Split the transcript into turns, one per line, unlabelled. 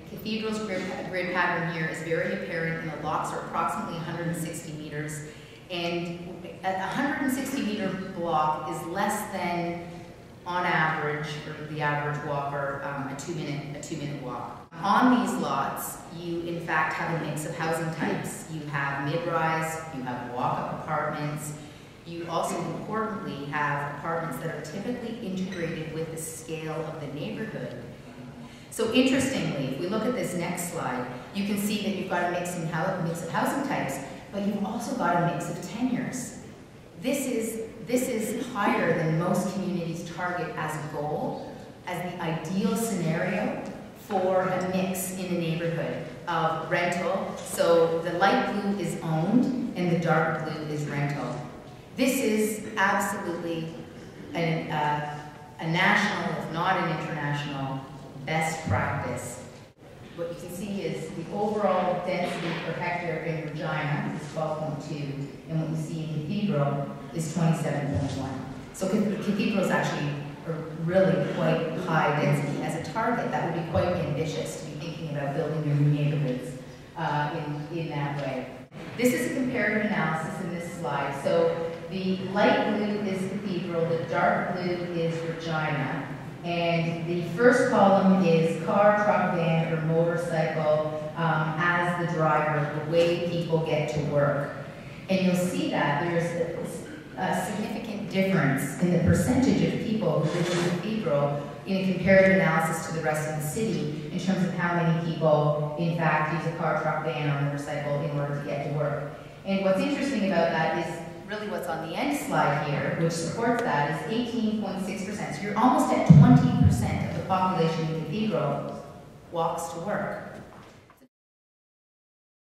Cathedral's grid pattern here is very apparent, and the lots are approximately 160 meters. And a 160-meter block is less than, on average, for the average walker, a two-minute walk. On these lots, you in fact have a mix of housing types. You have mid-rise, you have walk-up apartments. You also importantly have apartments that are typically integrated with the scale of the neighborhood. So interestingly, if we look at this next slide, you can see that you've got a mix of housing types, but you've also got a mix of tenures. This is higher than most communities target as a goal, as the ideal scenario for a mix in a neighborhood of rental. So the light blue is owned and the dark blue is rental. This is absolutely a national, if not an international, best practice. What you can see is the overall density per hectare in Regina is 12.2, and what you see in Cathedral is 27.1. So Cathedral is actually a really quite high density. As a target, that would be quite ambitious to be thinking about building your new neighborhoods in that way. This is a comparative analysis in this slide. So the light blue is Cathedral, the dark blue is Regina. And the first column is car, truck, van, or motorcycle as the driver, the way people get to work. And you'll see that there's a significant difference in the percentage of people who live in Cathedral in a comparative analysis to the rest of the city in terms of how many people, in fact, use a car, truck, van, or motorcycle in order to get to work. And what's interesting about that is really what's on the end slide here, which supports that, is 18.6%. So you're almost at 20% of the population in Cathedral walks to work.